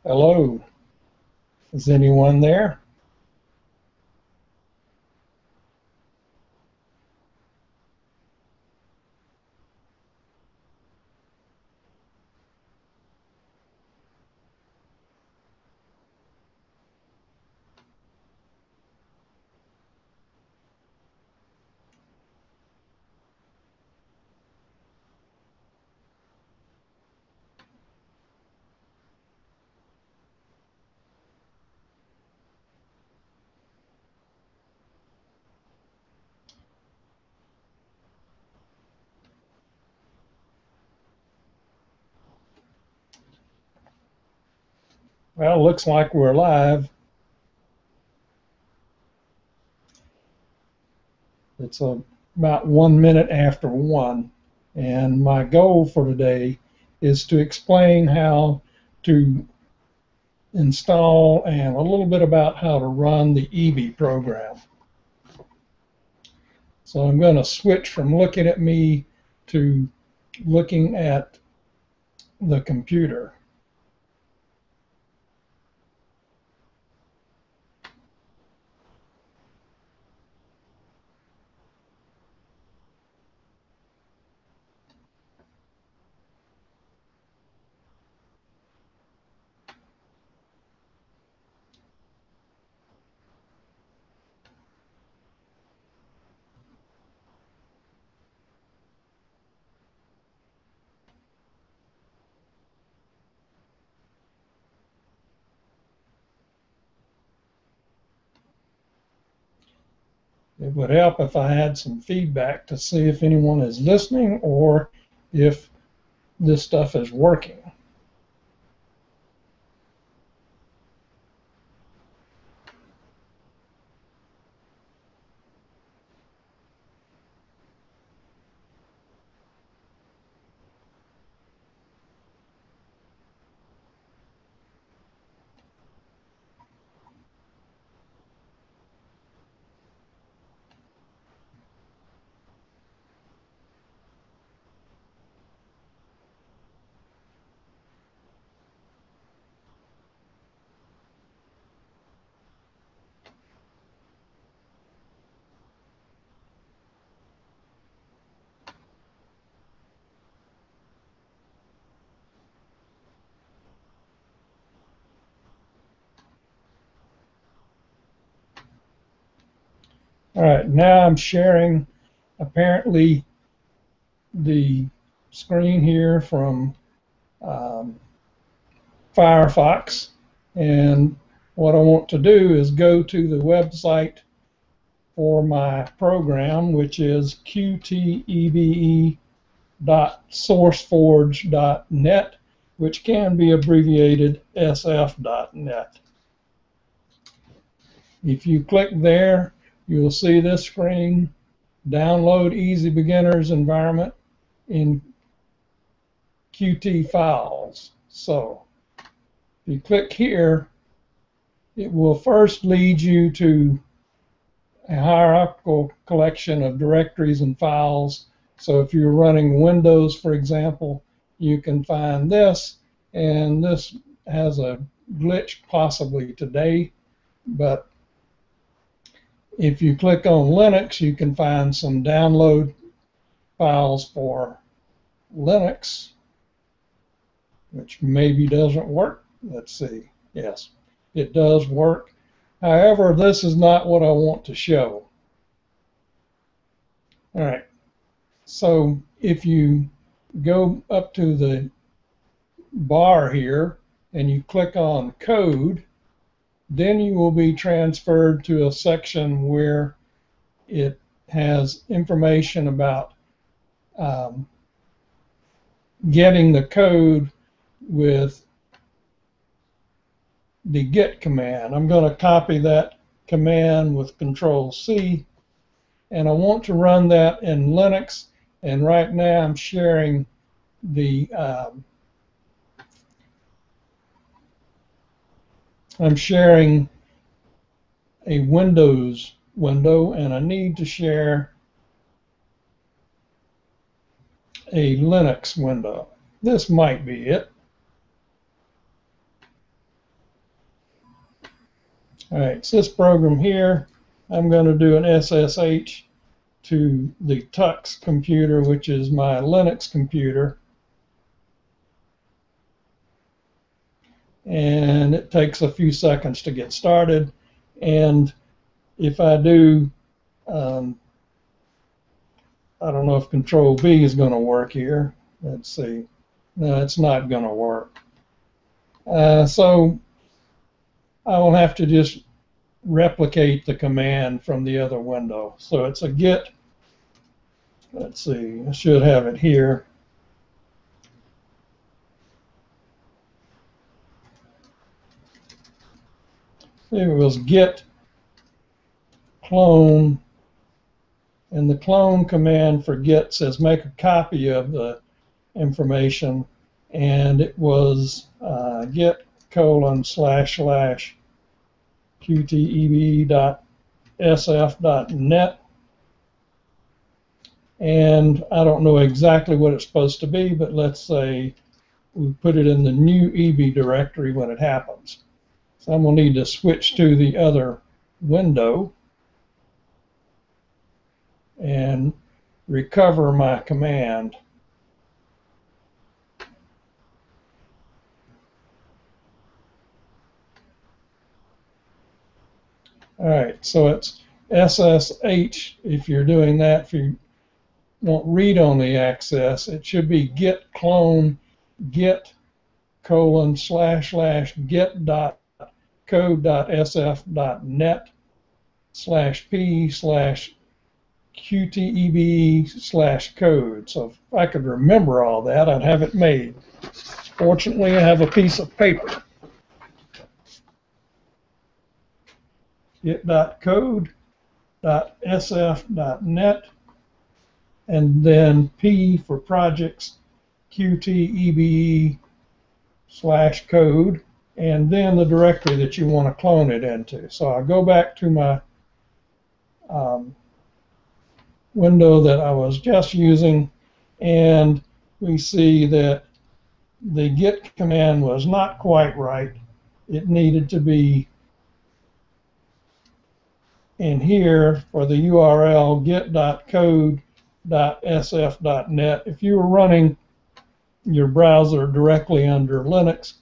Hello, is anyone there? Well, looks like we're live. It's about 1 minute after 1, and my goal for today is to explain how to install and a little bit about how to run the EB program. So I'm going to switch from looking at me to looking at the computer. It would help if I had some feedback to see if anyone is listening or if this stuff is working. All right, now I'm sharing apparently the screen here from um, Firefox, and what I want to do is go to the website for my program, which is qtebe.sourceforge.net, which can be abbreviated sf.net. If you click there, you'll see this screen, download easy beginners environment in Qt files. So if you click here, it will first lead you to a hierarchical collection of directories and files. So if you're running Windows, for example, you can find this, and this has a glitch possibly today, but if you click on Linux, you can find some download files for Linux, which maybe doesn't work. Let's see. Yes, it does work. However, this is not what I want to show. All right. So if you go up to the bar here and you click on code, then you will be transferred to a section where it has information about um, getting the code with the git command. I'm going to copy that command with Control C, and I want to run that in Linux. And right now I'm sharing the a Windows window, and I need to share a Linux window. This might be it. All right, so this program here, I'm going to do an SSH to the Tux computer, which is my Linux computer. And it takes a few seconds to get started. And if I do, I don't know if Control V is going to work here. Let's see. No, it's not going to work. So I will have to just replicate the command from the other window. So it's a git. Let's see. I should have it here. It was git clone, and the clone command for git says make a copy of the information, and it was git :/qteb.sf.net, and I don't know exactly what it's supposed to be, but let's say we put it in the new EB directory when it happens. So I'm going to need to switch to the other window and recover my command. All right, so it's SSH if you're doing that. If you want read-only access, it should be git clone git :/get.code.sf.net/p/qteb/code. So if I could remember all that, I'd have it made. Fortunately, I have a piece of paper. Git.code.sf.net, and then P for projects, qtebe/code, and then the directory that you want to clone it into. So I'll go back to my window that I was just using, and we see that the git command was not quite right. It needed to be in here for the URL git.code.sf.net. If you were running your browser directly under Linux,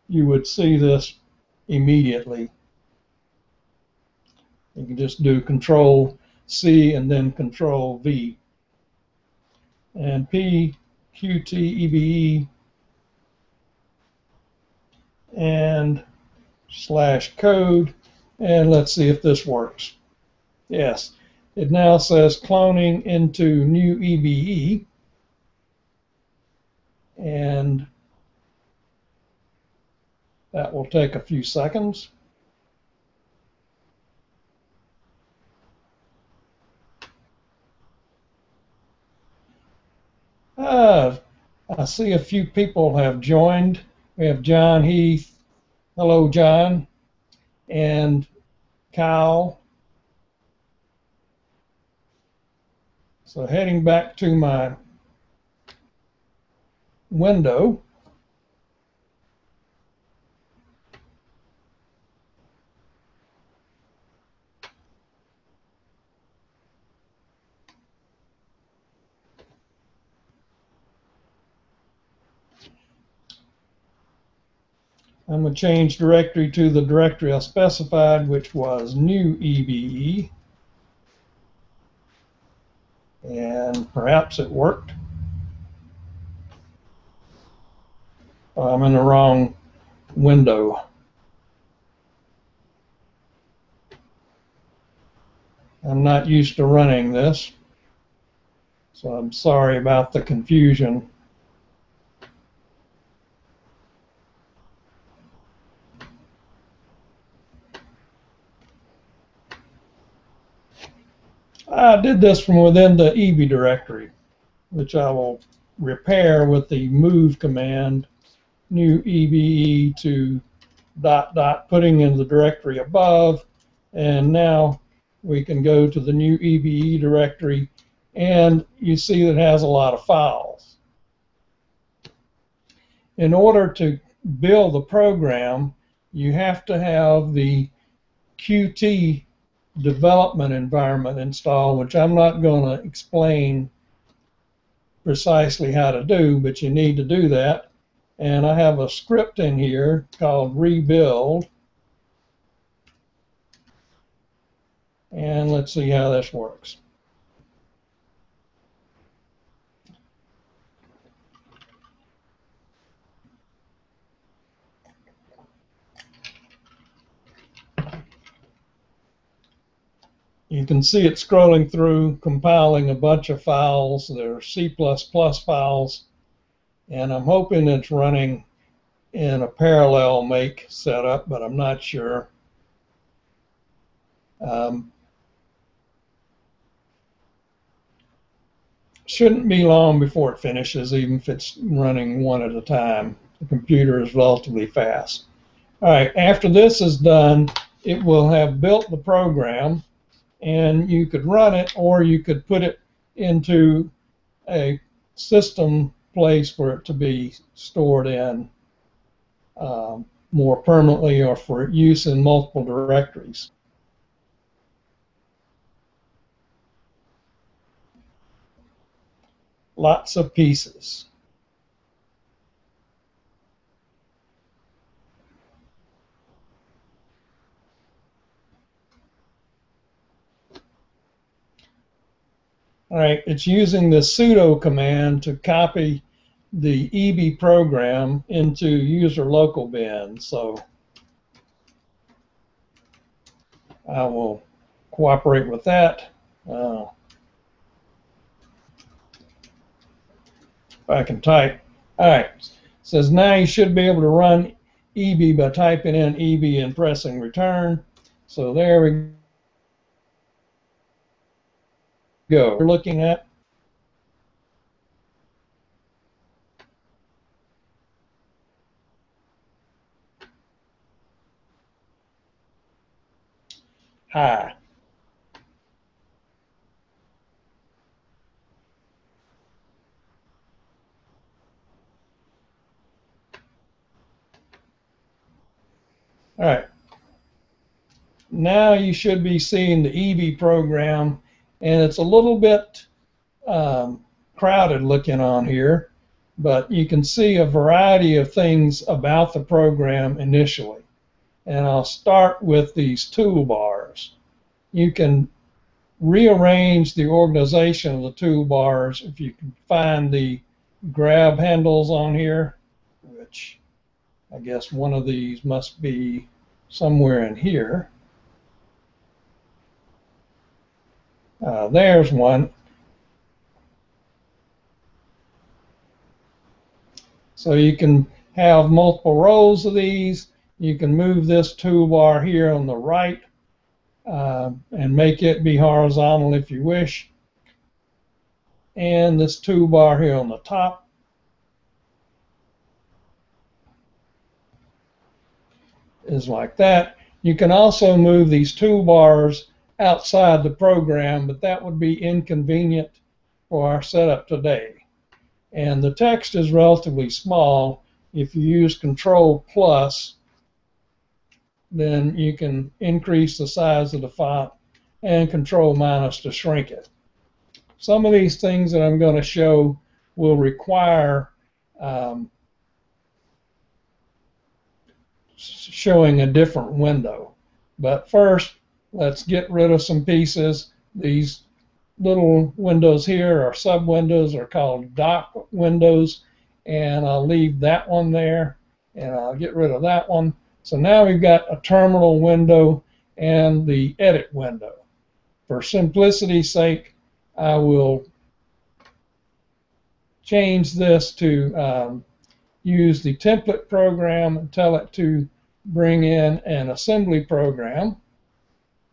you would see this immediately. You can just do Control C and then Control V. And P, QTEBE, and /code. And let's see if this works. Yes, it now says cloning into new EBE. And that will take a few seconds. I see a few people have joined. We have John Heath. Hello, John. And Kyle. So heading back to my window. I'm going to change directory to the directory I specified, which was new EBE. And perhaps it worked. I'm in the wrong window. I'm not used to running this, so I'm sorry about the confusion. I did this from within the EB directory, which I will repair with the move command, new EBE to ... putting in the directory above, and now we can go to the new EBE directory, and you see that it has a lot of files. In order to build the program, you have to have the Qt development environment installed, which I'm not going to explain precisely how to do, but you need to do that. And I have a script in here called rebuild. And let's see how this works. You can see it scrolling through, compiling a bunch of files. They're C++ files, and I'm hoping it's running in a parallel make setup, but I'm not sure. Shouldn't be long before it finishes, even if it's running one at a time. The computer is relatively fast. All right, after this is done, it will have built the program, and you could run it, or you could put it into a system place for it to be stored in more permanently, or for use in multiple directories. Lots of pieces. All right, it's using the sudo command to copy the EB program into user local bin. So I will cooperate with that. If I can type. All right, it says now you should be able to run EB by typing in EB and pressing return. So there we go. We're looking at hi. All right. Now you should be seeing the EB program, and it's a little bit crowded looking on here, but you can see a variety of things about the program initially. And I'll start with these toolbars. You can rearrange the organization of the toolbars if you can find the grab handles on here, which I guess one of these must be somewhere in here. There's one. So you can have multiple rows of these. You can move this toolbar here on the right and make it be horizontal if you wish. And this toolbar here on the top is like that. You can also move these toolbars outside the program, but that would be inconvenient for our setup today. And the text is relatively small. If you use Control plus, then you can increase the size of the font, and Control minus to shrink it. Some of these things that I'm going to show will require showing a different window. But first, let's get rid of some pieces. These little windows here are sub-windows, are called dock windows, and I'll leave that one there, and I'll get rid of that one. So now we've got a terminal window and the edit window. For simplicity's sake, I will change this to use the template program and tell it to bring in an assembly program.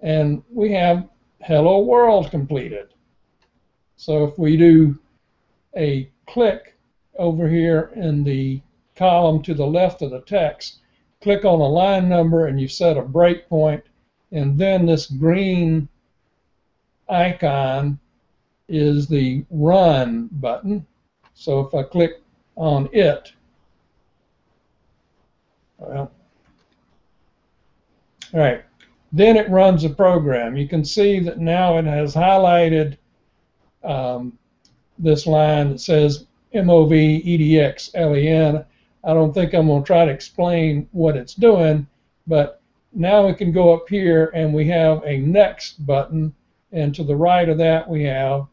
And we have Hello World completed. So if we do a click over here in the column to the left of the text, click on a line number and you set a breakpoint, and then this green icon is the run button. So if I click on it, well, all right, Then it runs a program. You can see that now it has highlighted this line that says MOV EDX LEN. I don't think I'm going to try to explain what it's doing, but now we can go up here and we have a next button, and to the right of that we have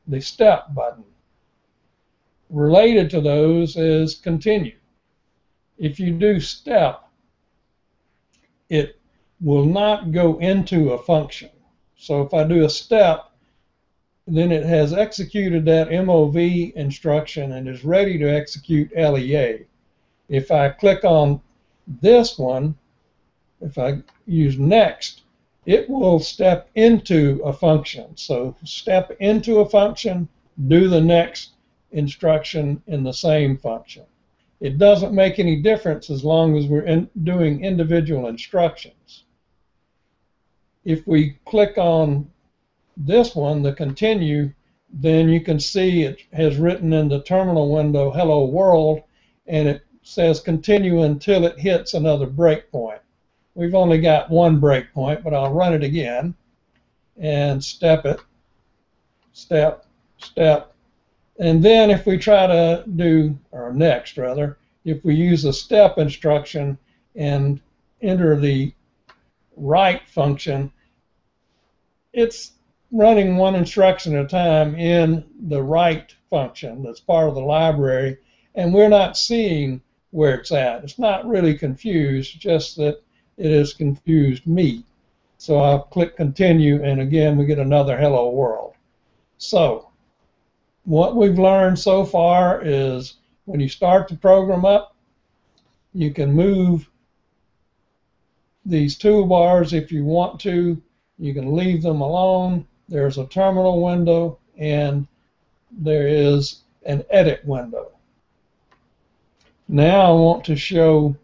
the step button. Related to those is continue. If you do step, it will not go into a function. So if I do a step, then it has executed that MOV instruction and is ready to execute LEA. If I click on this one, if I use next, it will step into a function. So step into a function, do the next instruction in the same function. It doesn't make any difference as long as we're doing individual instructions. If we click on this one, the continue, then you can see it has written in the terminal window, hello world, and it says continue until it hits another breakpoint. We've only got one breakpoint, but I'll run it again and step it, step, step. And then if we try to do, or next rather, if we use the step instruction and enter the write function, it's running one instruction at a time in the write function that's part of the library, and we're not seeing where it's at. It's not really confused, just that it has confused me. So I'll click continue, and again we get another hello world. So what we've learned so far is when you start the program up, you can move these toolbars if you want to. You can leave them alone. There's a terminal window and there is an edit window. Now I want to show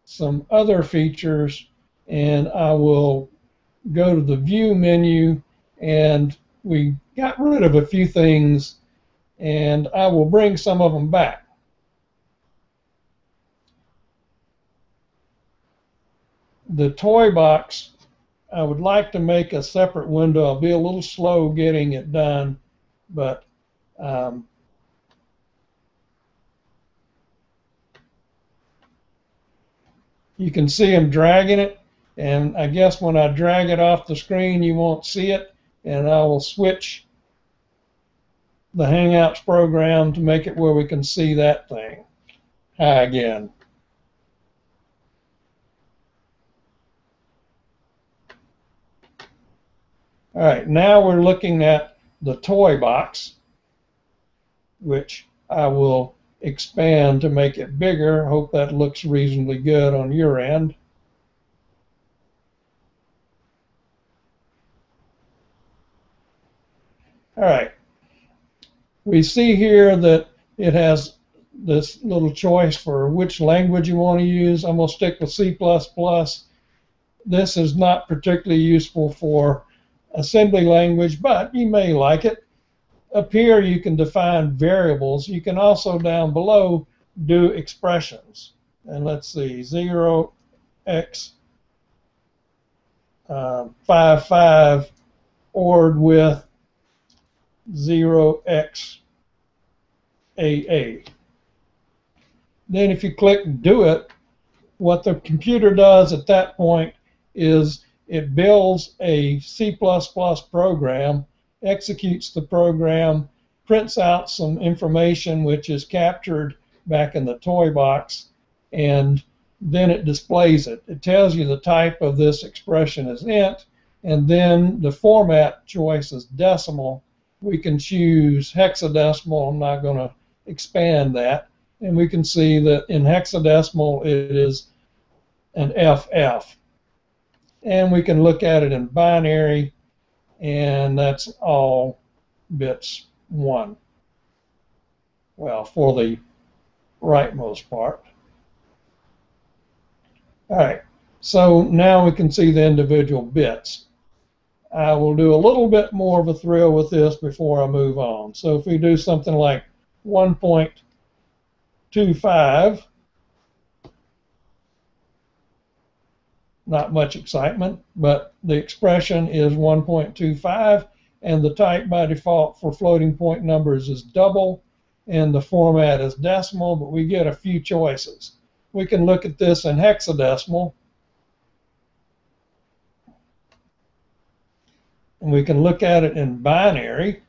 some other features, and I will go to the view menu, and we got rid of a few things, and I will bring some of them back. The toy box, I would like to make a separate window. I'll be a little slow getting it done, but you can see I'm dragging it, and I guess when I drag it off the screen you won't see it, and I will switch the Hangouts program to make it where we can see that thing. Hi again. All right, now we're looking at the toy box, which I will expand to make it bigger. Hope that looks reasonably good on your end. All right. We see here that it has this little choice for which language you want to use. I'm going to stick with C++. This is not particularly useful for assembly language, but you may like it. Up here you can define variables. You can also down below do expressions. And let's see, 0x55 ORed with 0xAA. Then if you click do it, what the computer does at that point is it builds a C++ program, executes the program, prints out some information which is captured back in the toy box, and then it displays it. It tells you the type of this expression is int, and then the format choice is decimal. We can choose hexadecimal. I'm not going to expand that. And we can see that in hexadecimal it is an FF. And we can look at it in binary, and that's all bits 1. Well, for the rightmost part. All right, so now we can see the individual bits. I will do a little bit more of a thrill with this before I move on. So if we do something like 1.25, not much excitement, but the expression is 1.25, and the type by default for floating point numbers is double, and the format is decimal, but we get a few choices. We can look at this in hexadecimal, and we can look at it in binary,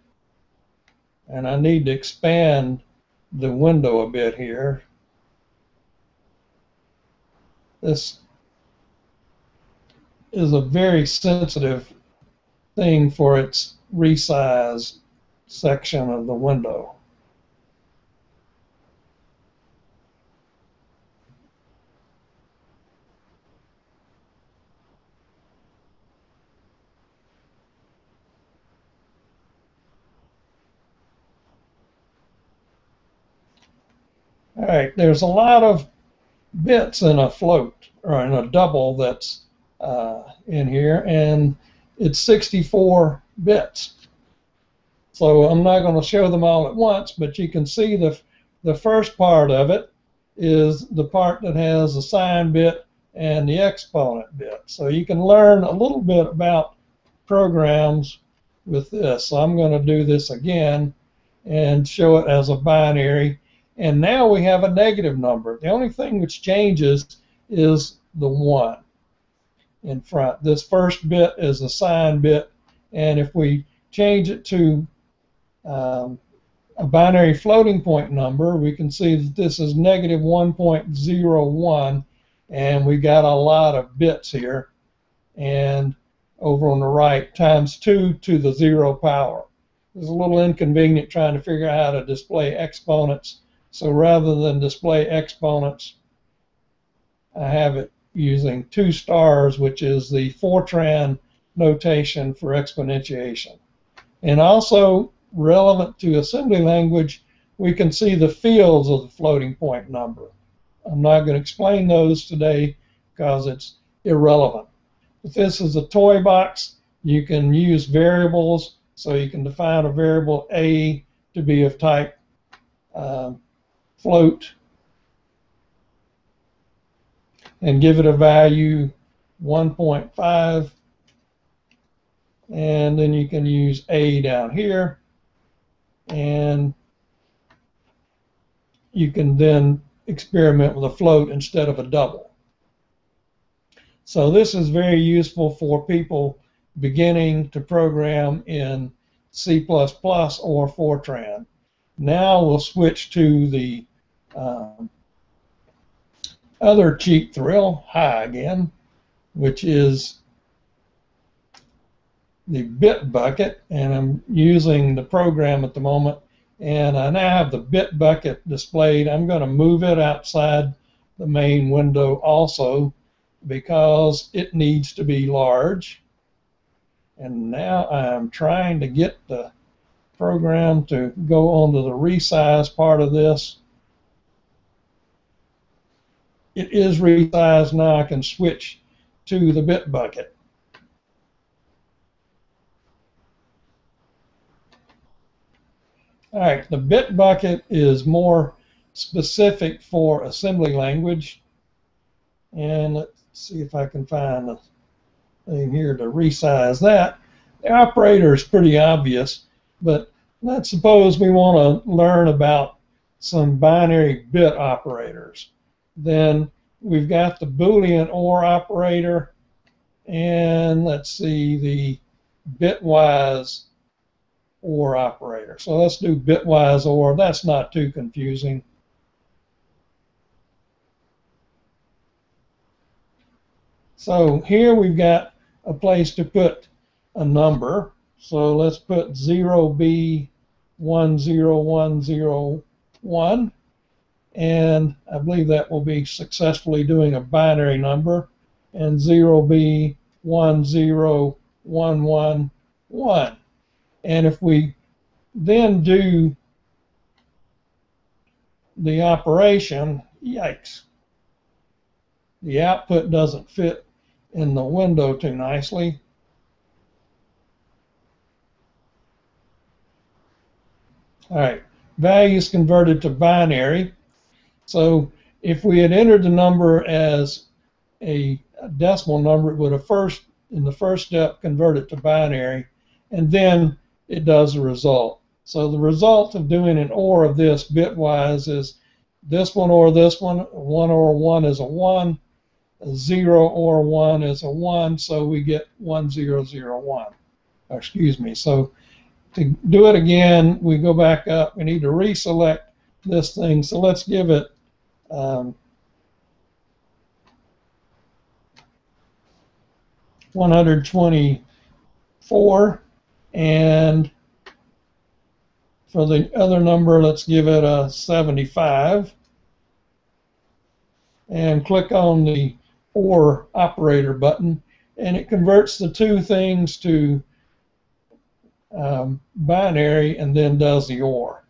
and I need to expand the window a bit here. This is a very sensitive thing for its resize section of the window. All right, there's a lot of bits in a float or in a double that's in here, and it's 64 bits. So I'm not going to show them all at once, but you can see the first part of it is the part that has the sign bit and the exponent bit. So you can learn a little bit about programs with this. So I'm going to do this again and show it as a binary. And now we have a negative number. The only thing which changes is the 1 in front. This first bit is the sign bit, and if we change it to a binary floating point number, we can see that this is negative 1.01, and we got a lot of bits here. And over on the right, times 2 to the 0 power. It's a little inconvenient trying to figure out how to display exponents. So rather than display exponents, I have it using 2 stars, which is the Fortran notation for exponentiation. And also, relevant to assembly language, we can see the fields of the floating point number. I'm not going to explain those today because it's irrelevant. If this is a toy box, you can use variables, so you can define a variable A to be of type float and give it a value 1.5, and then you can use A down here, and you can then experiment with a float instead of a double. So this is very useful for people beginning to program in C++ or Fortran. Now we'll switch to the other cheap thrill, high again, which is the bit bucket, and I'm using the program at the moment, and I now have the bit bucket displayed. I'm going to move it outside the main window also because it needs to be large. And now I'm trying to get the program to go onto the resize part of this. It is resized now. I can switch to the bit bucket. All right, the bit bucket is more specific for assembly language. And let's see if I can find the thing here to resize that. The operator is pretty obvious, but let's suppose we want to learn about some binary bit operators. Then we've got the Boolean OR operator, and let's see, the Bitwise OR operator. So let's do Bitwise OR. That's not too confusing. So here we've got a place to put a number. So let's put 0B10101, and I believe that will be successfully doing a binary number, and 0B10111. And if we then do the operation, yikes, the output doesn't fit in the window too nicely. All right, values converted to binary. So if we had entered the number as a decimal number, it would have in the first step, convert it to binary, and then it does the result. So the result of doing an OR of this bitwise is this one or this one. 1 or 1 is a 1. A 0 or 1 is a 1, so we get 1001. Or excuse me. So to do it again, we go back up. We need to reselect this thing. So let's give it 124, and for the other number, let's give it a 75, and click on the OR operator button, and it converts the two things to binary and then does the OR.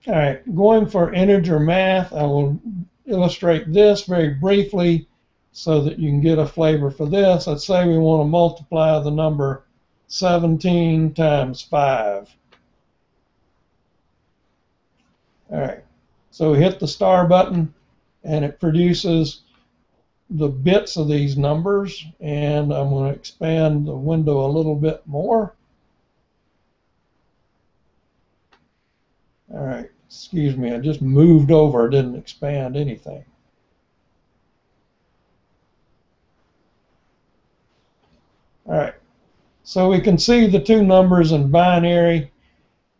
All right, going for integer math, I will illustrate this very briefly so that you can get a flavor for this. Let's say we want to multiply the number 17 times 5. All right, so we hit the star button and it produces the bits of these numbers, and I'm going to expand the window a little bit more. All right, excuse me, I just moved over, I didn't expand anything. All right, so we can see the two numbers in binary,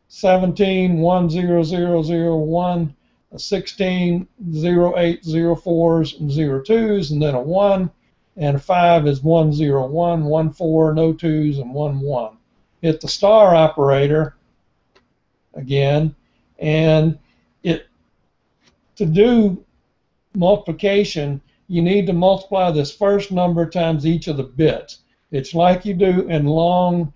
17 10001, 16 0804s and 02s, and then a 1, and a 5 is 101, 14, no 2s, and 11. Hit the star operator again, and to do multiplication, you need to multiply this first number times each of the bits. It's like you do in long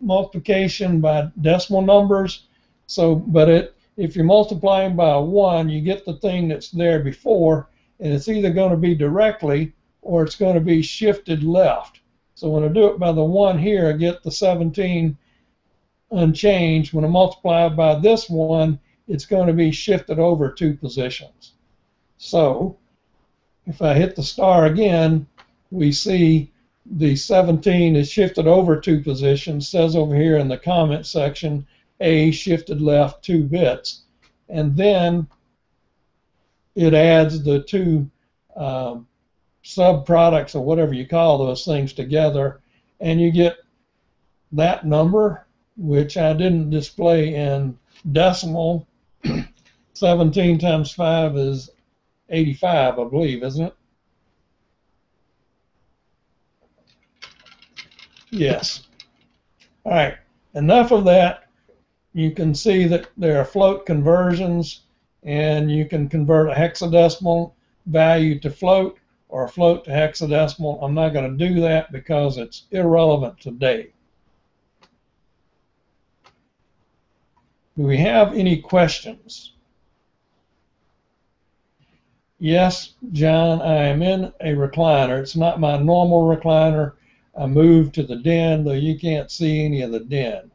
multiplication by decimal numbers. So, but if you're multiplying by a 1, you get the thing that's there before, and it's either going to be directly or it's going to be shifted left. So when I do it by the 1 here, I get the 17 unchanged. When I multiply by this 1, it's going to be shifted over 2 positions. So if I hit the star again, we see the 17 is shifted over 2 positions. It says over here in the comment section, A shifted left 2 bits. And then it adds the two subproducts, or whatever you call those things, together, and you get that number, which I didn't display in decimal. 17 times 5 is 85, I believe, isn't it? Yes. All right, enough of that. You can see that there are float conversions, and you can convert a hexadecimal value to float or a float to hexadecimal. I'm not going to do that because it's irrelevant today. Do we have any questions? Yes, John, I am in a recliner. It's not my normal recliner. I moved to the den, though you can't see any of the den.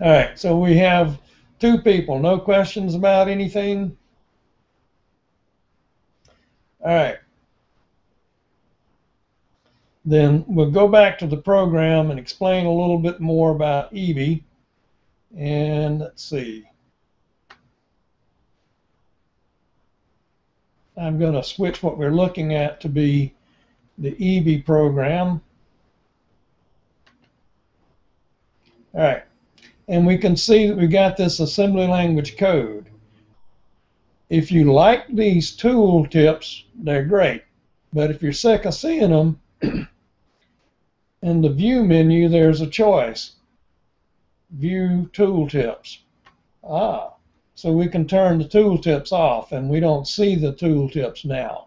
All right, so we have 2 people. No questions about anything? All right. Then we'll go back to the program and explain a little bit more about EV. And let's see. I'm going to switch what we're looking at to be the EV program. All right. And we can see that we got this assembly language code. If you like these tool tips, they're great. But if you're sick of seeing them, in the View menu, there's a choice. View tooltips. So we can turn the tooltips off, and we don't see the tooltips now.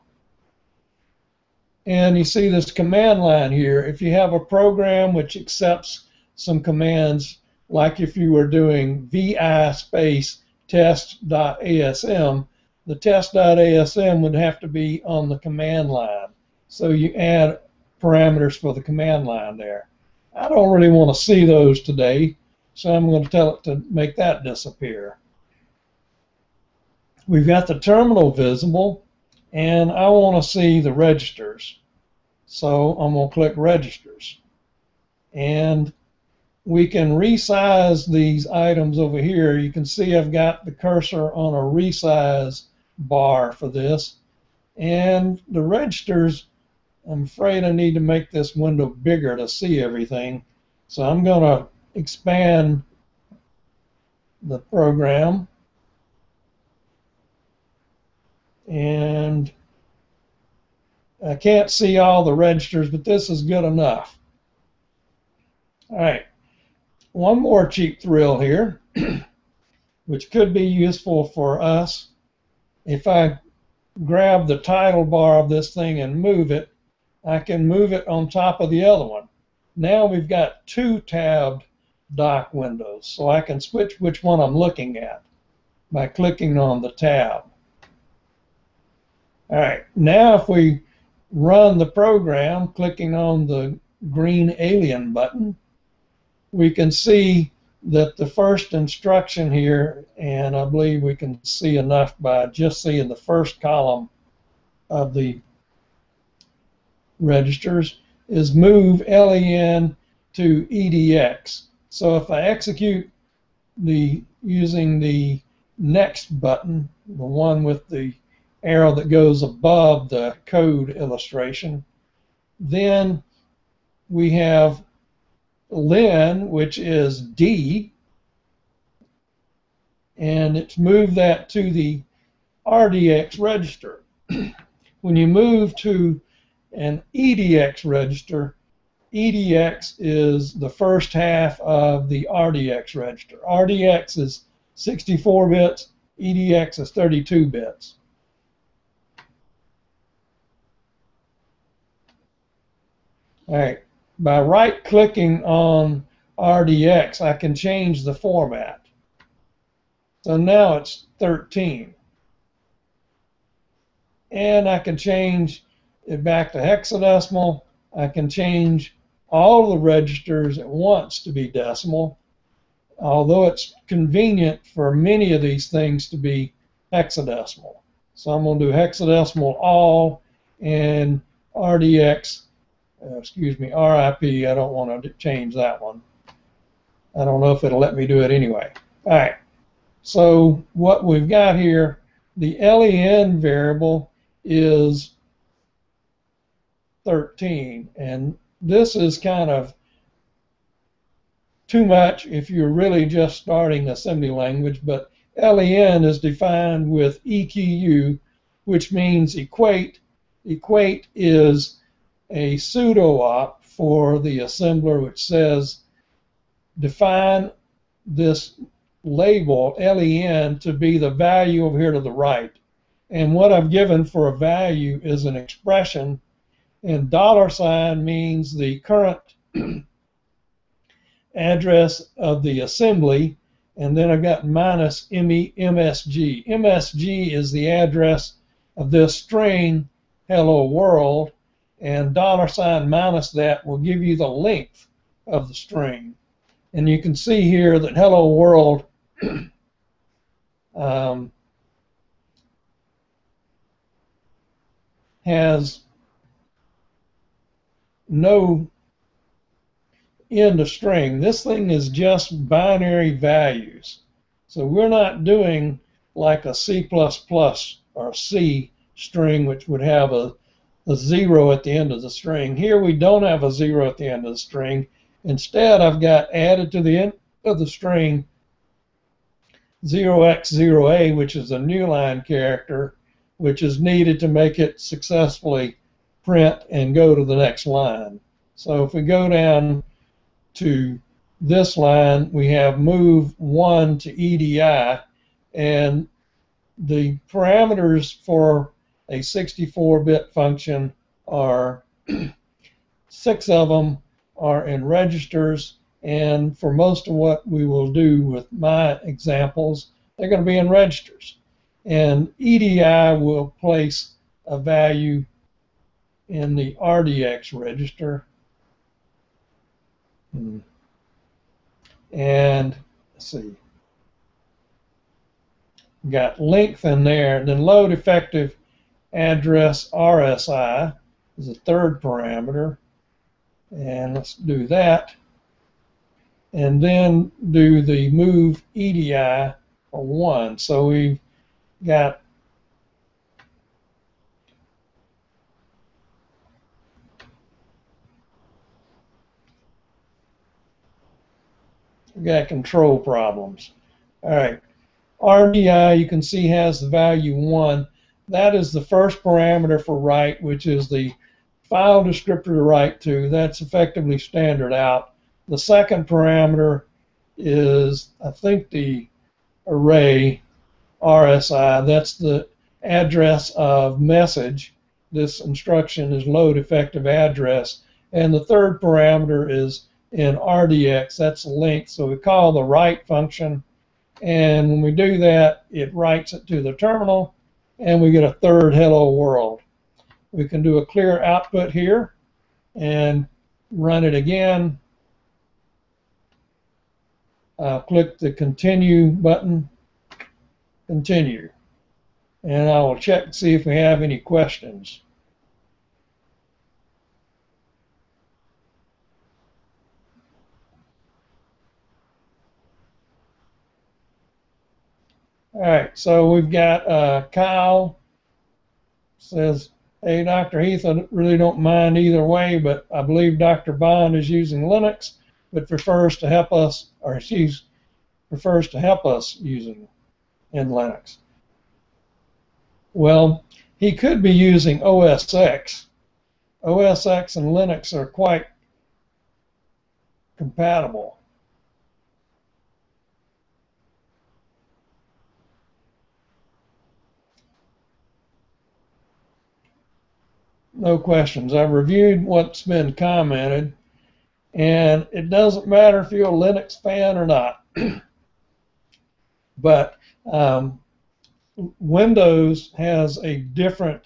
And you see this command line here. If you have a program which accepts some commands, like if you were doing vi space test.asm, the test.asm would have to be on the command line. So you add parameters for the command line there. I don't really want to see those today, so I'm going to tell it to make that disappear. We've got the terminal visible, and I want to see the registers. So I'm going to click registers. And we can resize these items over here. You can see I've got the cursor on a resize bar for this. And the registers, I'm afraid I need to make this window bigger to see everything. So I'm going to expand the program. And I can't see all the registers, but this is good enough. All right, one more cheap thrill here, which could be useful for us. If I grab the title bar of this thing and move it, I can move it on top of the other one. Now we've got two tabbed dock windows, so I can switch which one I'm looking at by clicking on the tab. All right, now if we run the program, clicking on the green alien button, we can see that the first instruction here, and I believe we can see enough by just seeing the first column of the registers, is move LEN to EDX. So if I execute using the next button, the one with the arrow that goes above the code illustration, then we have len, which is D, and it's moved that to the RDX register. When you move to an EDX register, EDX is the first half of the RDX register. RDX is 64 bits, EDX is 32 bits. All right, by right-clicking on RDX, I can change the format. So now it's 13. And I can change it back to hexadecimal. I can change all the registers at once to be decimal, although it's convenient for many of these things to be hexadecimal. So I'm going to do hexadecimal all and RDX. RIP, I don't want to change that one. I don't know if it'll let me do it anyway. All right, so what we've got here, the LEN variable is 13, and this is kind of too much if you're really just starting assembly language, but LEN is defined with EQU, which means equate. Equate is a pseudo-op for the assembler, which says define this label LEN to be the value over here to the right. And what I've given for a value is an expression, and $ means the current address of the assembly, and then I've got minus MSG. MSG is the address of this string, hello world, and $ minus that will give you the length of the string. And you can see here that hello world has no end of string. This thing is just binary values. So we're not doing like a C++ or C string, which would have a 0 at the end of the string. Here we don't have a 0 at the end of the string. Instead, I've got added to the end of the string 0x0a, which is a new line character, which is needed to make it successfully print and go to the next line. So if we go down to this line, we have move 1 to EDI, and the parameters for a 64-bit function are 6 of them are in registers, and for most of what we will do with my examples, they're going to be in registers. And EDI will place a value in the RDX register. And let's see, got length in there. Then load effective address RSI is the third parameter. And let's do that. And then do the move EDI for 1. So we've got control problems. All right. RDI, you can see, has the value 1. That is the first parameter for write, which is the file descriptor to write to. That's effectively standard out. The second parameter is, I think, the array RSI. That's the address of message. This instruction is load effective address. And the third parameter is in RDX. That's length. So we call the write function. And when we do that, it writes it to the terminal, and we get a third hello world. We can do a clear output here and run it again. I'll click the continue button, continue, and I will check to see if we have any questions. All right, so we've got Kyle says, hey, Dr. Heath, I really don't mind either way, but I believe Dr. Bond is using Linux, but prefers to help us, or prefers to help us using in Linux. Well, he could be using OS X. OS X and Linux are quite compatible. No questions. I've reviewed what's been commented, and it doesn't matter if you're a Linux fan or not. But Windows has a different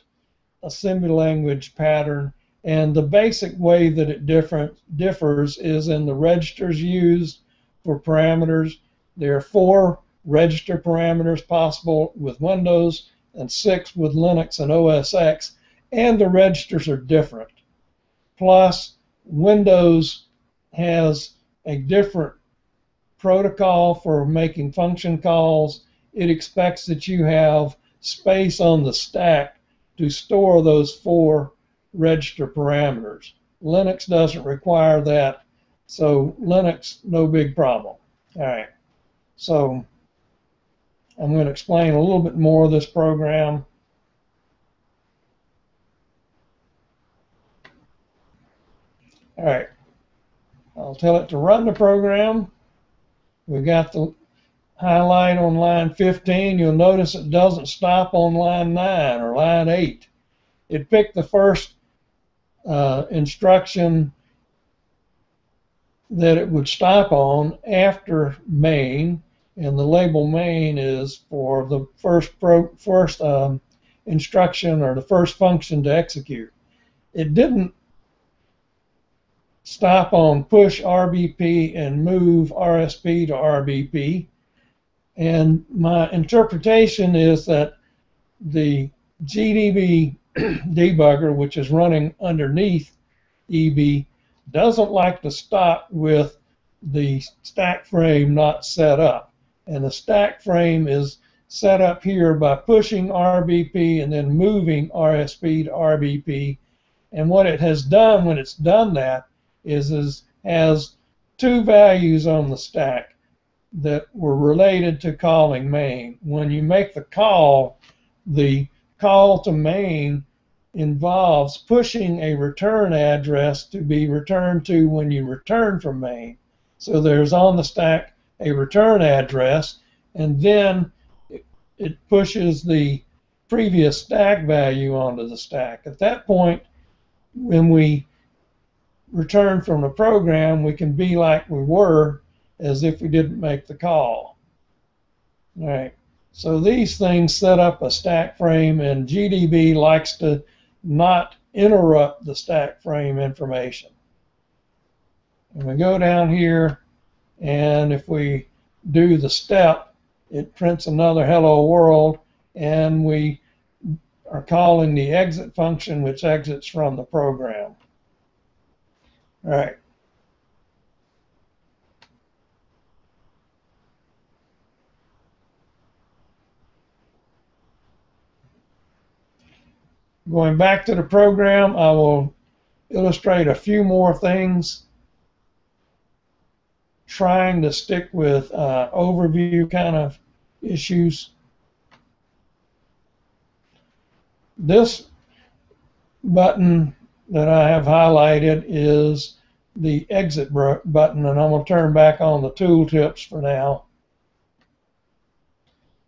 assembly language pattern, and the basic way that it differs is in the registers used for parameters. There are 4 register parameters possible with Windows and 6 with Linux and OS X, and the registers are different. Plus, Windows has a different protocol for making function calls. It expects that you have space on the stack to store those 4 register parameters. Linux doesn't require that, so Linux, no big problem. All right, so I'm going to explain a little bit more of this program. All right, I'll tell it to run the program. We got the highlight on line 15. You'll notice it doesn't stop on line 9 or line 8. It picked the first instruction that it would stop on after main, and the label main is for the first instruction or the first function to execute. It didn't stop on push RBP and move RSP to RBP. And my interpretation is that the GDB debugger, which is running underneath EB, doesn't like to stop with the stack frame not set up. And the stack frame is set up here by pushing RBP and then moving RSP to RBP. And what it has done when it's done that is has 2 values on the stack that were related to calling main. When you make the call to main involves pushing a return address to be returned to when you return from main. So there's on the stack a return address, and then it pushes the previous stack value onto the stack. At that point, when we return from the program, we can be like we were as if we didn't make the call. All right, so these things set up a stack frame, and GDB likes to not interrupt the stack frame information. And we go down here, and if we do the step, it prints another hello world, and we are calling the exit function, which exits from the program. All right. Going back to the program, I will illustrate a few more things, trying to stick with overview kind of issues. This button that I have highlighted is the exit button, and I'm going to turn back on the tooltips for now.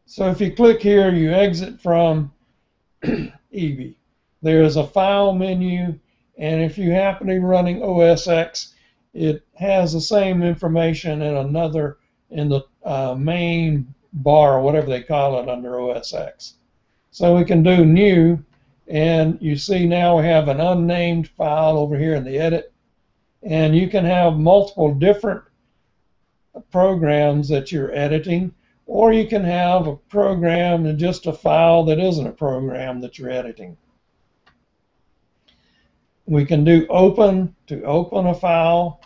So if you click here, you exit from EV. There is a file menu, and if you happen to be running OS X, it has the same information in the main bar, or whatever they call it under OS X. So we can do new, and you see now we have an unnamed file over here in the edit, and you can have multiple different programs that you're editing, or you can have a program and just a file that isn't a program that you're editing. We can do open to open a file,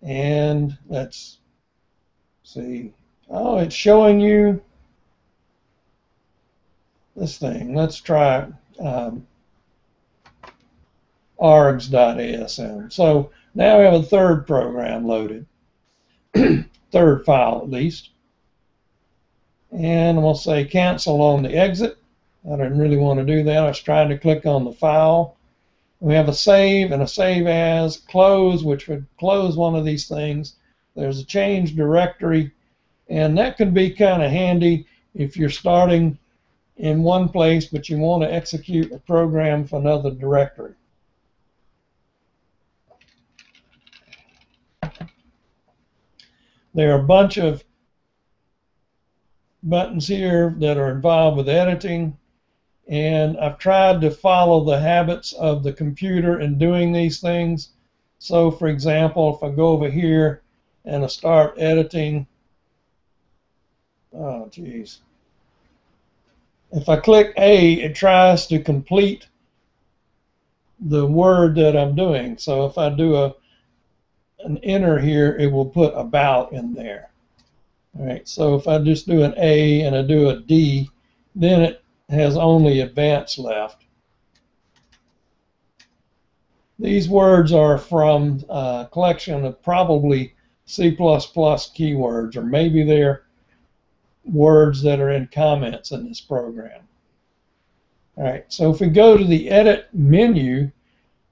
and let's see. Oh, it's showing you this thing. Let's try args.asm. So now we have a third program loaded, third file at least. And we'll say cancel on the exit. I didn't really want to do that. I was trying to click on the file. We have a save and a save as, close, which would close one of these things. There's a change directory, and that can be kind of handy if you're starting in one place but you want to execute a program for another directory. There are a bunch of buttons here that are involved with editing, and I've tried to follow the habits of the computer in doing these things. So for example, if I go over here and I start editing, oh geez, if I click A, it tries to complete the word that I'm doing. So if I do an enter here, it will put about in there. All right, so if I just do an A and I do a D, then it has only advanced left. These words are from a collection of probably C++ keywords, or maybe they're words that are in comments in this program. All right, so if we go to the edit menu,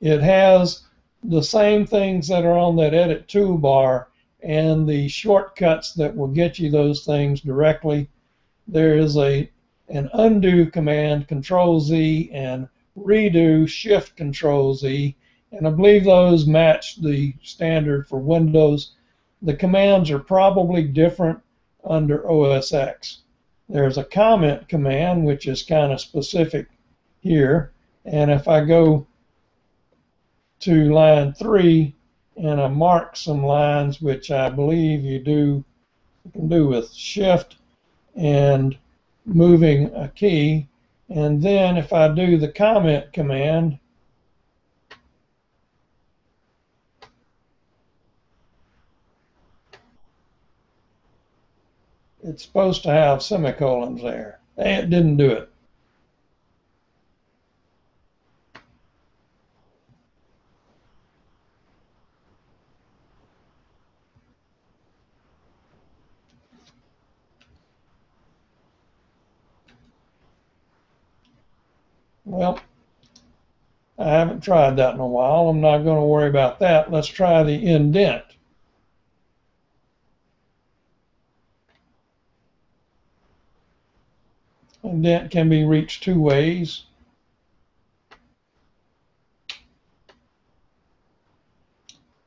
it has the same things that are on that edit toolbar and the shortcuts that will get you those things directly. There is an undo command, Control-Z, and redo, Shift-Control-Z, and I believe those match the standard for Windows. The commands are probably different under OS X. There's a comment command, which is kind of specific here, and if I go to line 3 and I mark some lines, which I believe you can do with Shift and moving a key, and then if I do the comment command, it's supposed to have semicolons there. It didn't do it. Well, I haven't tried that in a while. I'm not going to worry about that. Let's try the indent. Indent can be reached two ways.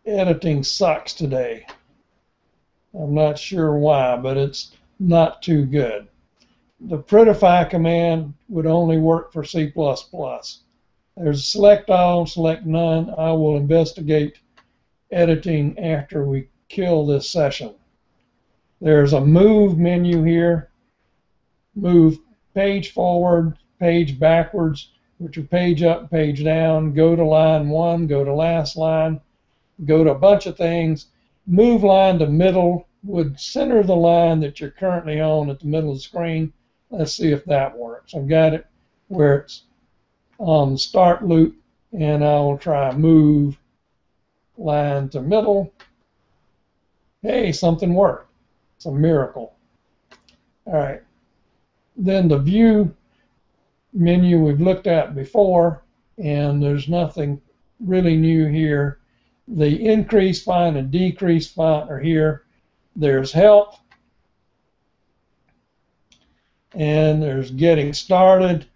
Editing sucks today. I'm not sure why, but it's not too good. The prettify command would only work for C++. There's select all, select none. I will investigate editing after we kill this session. There's a move menu here. Move page forward, page backwards, which are page up, page down. Go to line 1, go to last line, go to a bunch of things. Move line to middle would center the line that you're currently on at the middle of the screen. Let's see if that works. I've got it where it's on the start loop, and I will try move line to middle. Hey, something worked. It's a miracle. All right. Then the view menu we've looked at before, and there's nothing really new here. The increase font and decrease font are here. There's help, and there's getting started,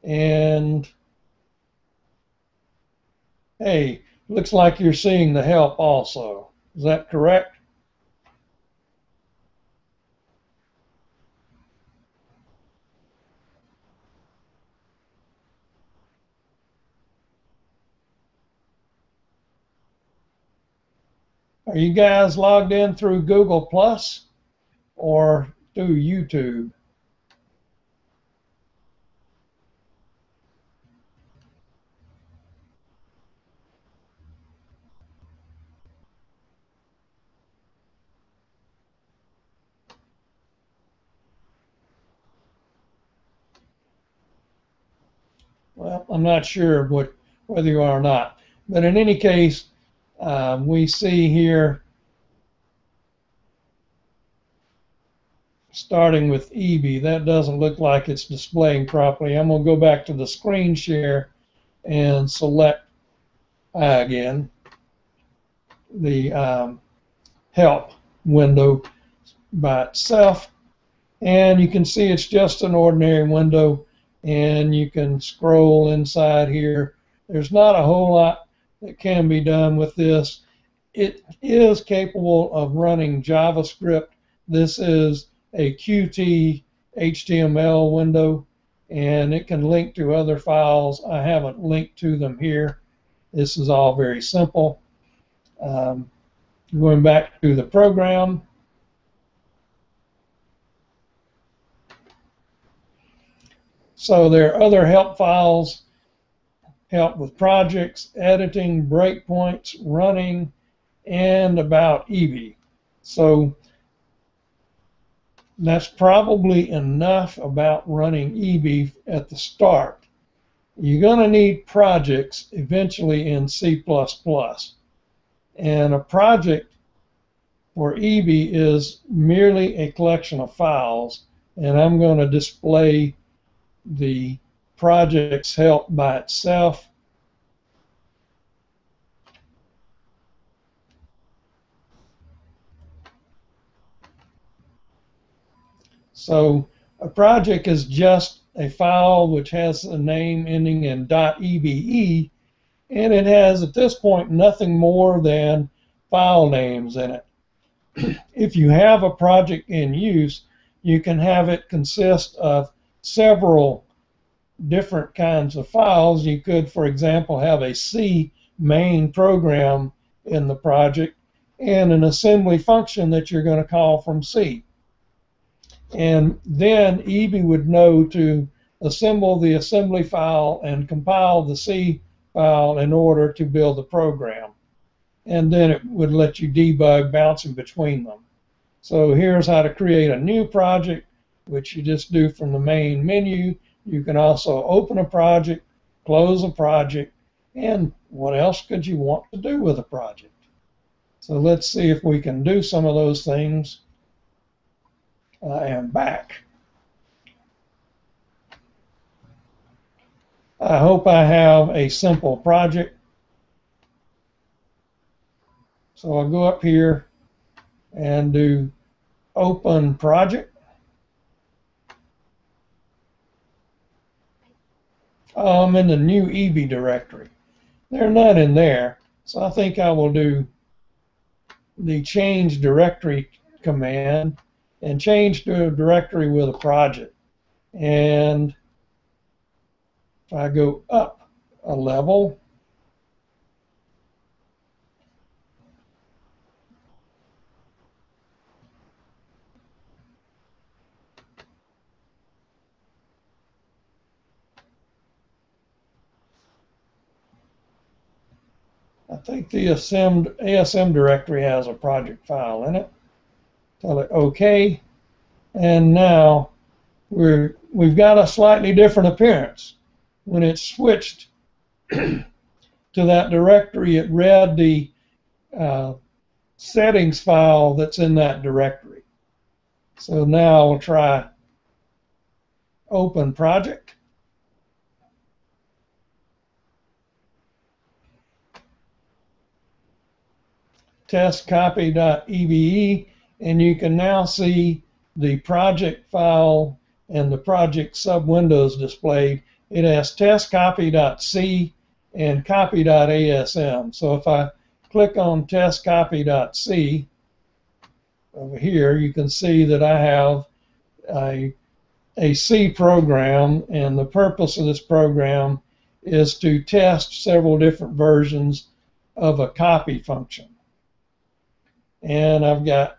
and hey, looks like you're seeing the help also. Is that correct? Are you guys logged in through Google Plus or through YouTube? Well, I'm not sure whether you are or not. But in any case, we see here, starting with EB, that doesn't look like it's displaying properly. I'm going to go back to the screen share and select again the help window by itself. And you can see it's just an ordinary window, and you can scroll inside here. There's not a whole lot that can be done with this. It is capable of running JavaScript. This is a Qt HTML window, and it can link to other files. I haven't linked to them here. This is all very simple. Going back to the program, so there are other help files, help with projects, editing, breakpoints, running, and about EB. So that's probably enough about running EB at the start. You're going to need projects eventually in C++. And a project for EB is merely a collection of files, and I'm going to display the project's help by itself. So a project is just a file which has a name ending in .ebe, and it has at this point nothing more than file names in it. If you have a project in use, you can have it consist of several different kinds of files. You could, for example, have a C main program in the project and an assembly function that you're going to call from C. And then EB would know to assemble the assembly file and compile the C file in order to build the program. And then it would let you debug bouncing between them. So here's how to create a new project, which you just do from the main menu. You can also open a project, close a project, and what else could you want to do with a project? So let's see if we can do some of those things. I am back. I hope I have a simple project. So I'll go up here and do open project. I'm in the new EB directory. They're not in there, so I think I will do the change directory command and change to a directory with a project. And if I go up a level. I think the ASM directory has a project file in it. Tell it OK, and now we've got a slightly different appearance. When it switched to that directory, it read the settings file that's in that directory. So now we'll try open project. Testcopy.ebe, and you can now see the project file and the project sub-windows displayed. It has testcopy.c and copy.asm. So if I click on testcopy.c over here, you can see that I have a C program, and the purpose of this program is to test several different versions of a copy function. And I've got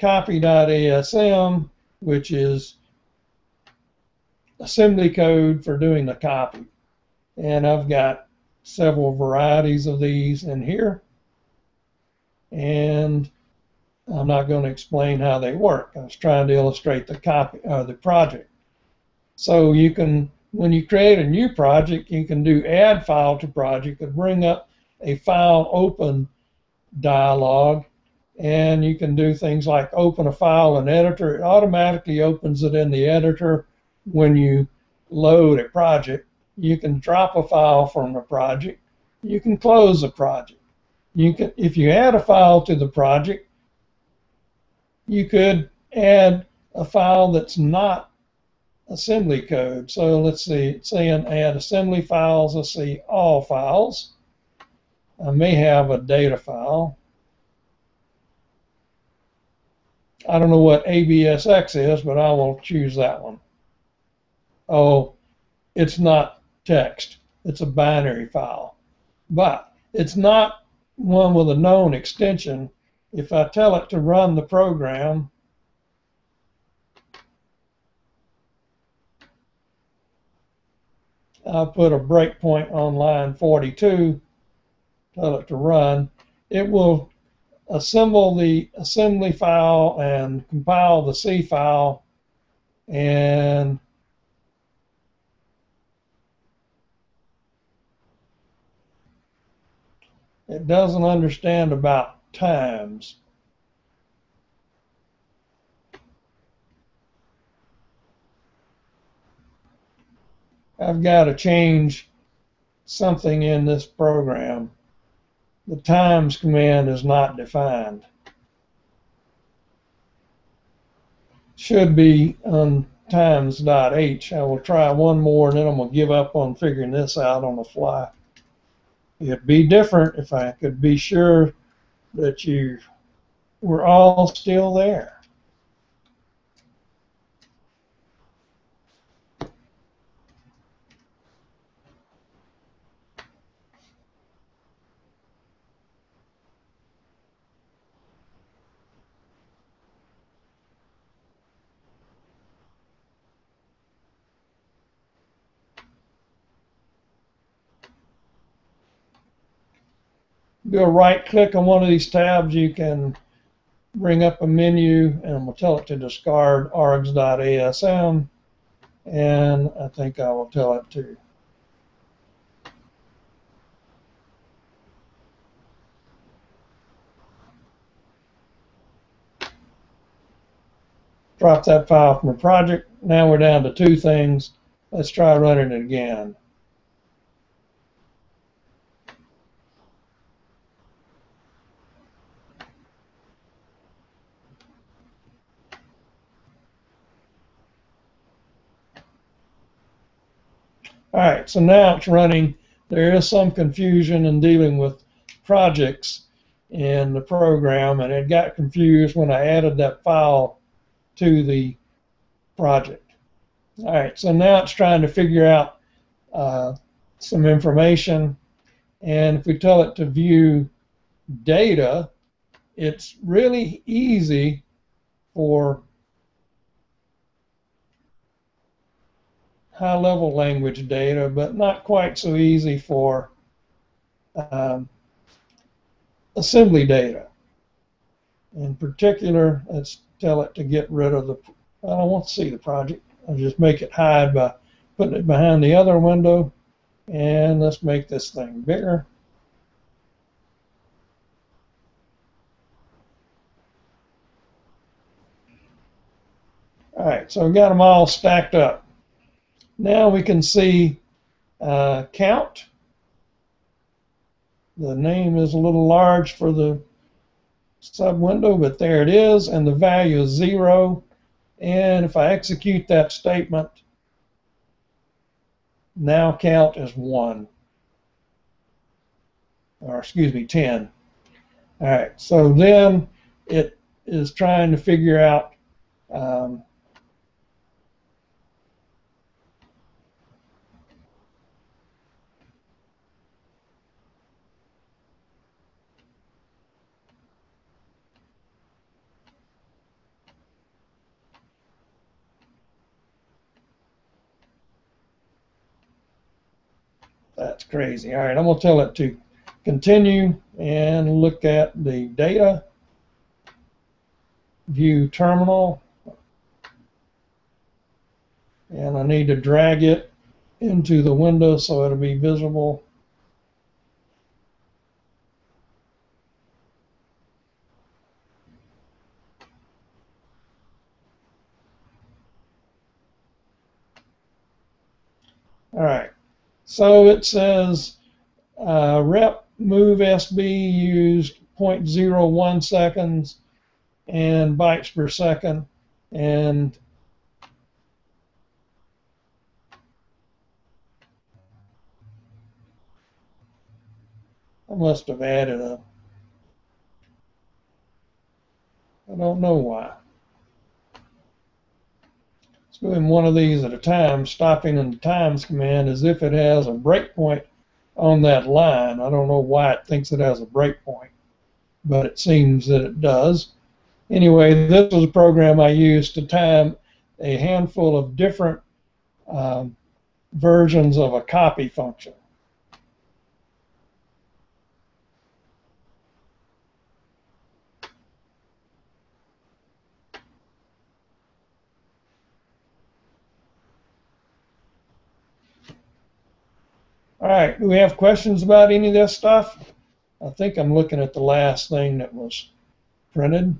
copy.asm, which is assembly code for doing the copy. And I've got several varieties of these in here. And I'm not going to explain how they work. I was trying to illustrate the the project. So you can, when you create a new project, you can do add file to project and bring up a file open dialog. And you can do things like open a file in editor. It automatically opens it in the editor when you load a project. You can drop a file from the project. You can close a project. You can, if you add a file to the project, you could add a file that's not assembly code. So let's see, it's saying add assembly files. Let's see, all files. I may have a data file. I don't know what ABSX is, but I will choose that one. Oh, it's not text. It's a binary file. But it's not one with a known extension. If I tell it to run the program, I'll put a breakpoint on line 42, tell it to run. It will assemble the assembly file and compile the C file, and it doesn't understand about times. I've got to change something in this program. The times command is not defined. Should be on times.h. I will try one more, and then I'm going to give up on figuring this out on the fly. It'd be different if I could be sure that you were all still there. Do a right click on one of these tabs, you can bring up a menu, and we'll tell it to discard args.asm, and I think I will tell it to drop that file from the project. Now we're down to two things. Let's try running it again. All right, so now it's running. There is some confusion in dealing with projects in the program, and it got confused when I added that file to the project. All right, so now it's trying to figure out some information. And if we tell it to view data, it's really easy for high-level language data, but not quite so easy for um, assembly data. In particular, let's tell it to get rid of the, I don't want to see the project. I'll just make it hide by putting it behind the other window. And let's make this thing bigger. All right, so we've got them all stacked up. Now we can see count. The name is a little large for the sub window, but there it is, and the value is 0. And if I execute that statement, now count is 1, or excuse me, 10. All right, so then it is trying to figure out that's crazy. All right, I'm going to tell it to continue and look at the data, view terminal, and I need to drag it into the window so it'll be visible. All right, so it says rep move SB used 0.01 seconds and bytes per second, and I must have added a, I don't know why. It's doing one of these at a time, stopping in the times command as if it has a breakpoint on that line. I don't know why it thinks it has a breakpoint, but it seems that it does. Anyway, this was a program I used to time a handful of different versions of a copy function. All right, do we have questions about any of this stuff? I think I'm looking at the last thing that was printed.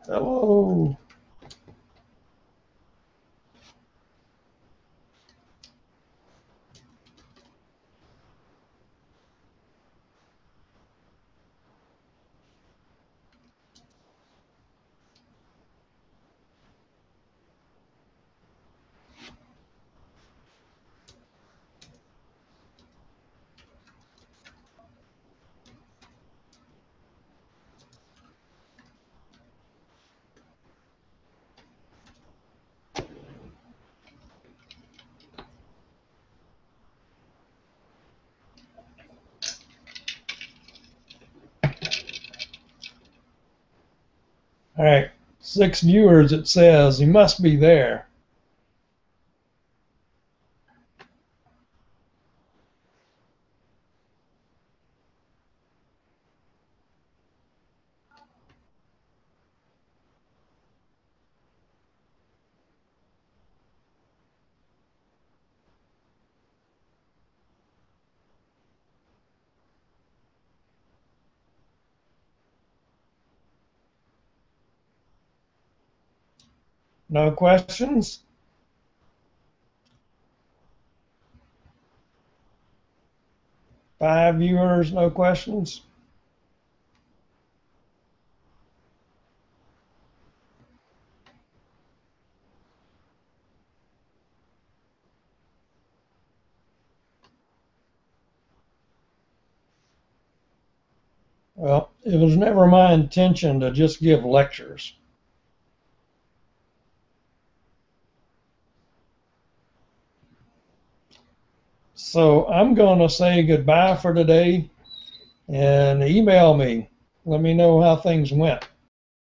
Hello. All right, 6 viewers, it says. He must be there. No questions? 5 viewers, no questions. Well, it was never my intention to just give lectures. So I'm going to say goodbye for today and email me. Let me know how things went.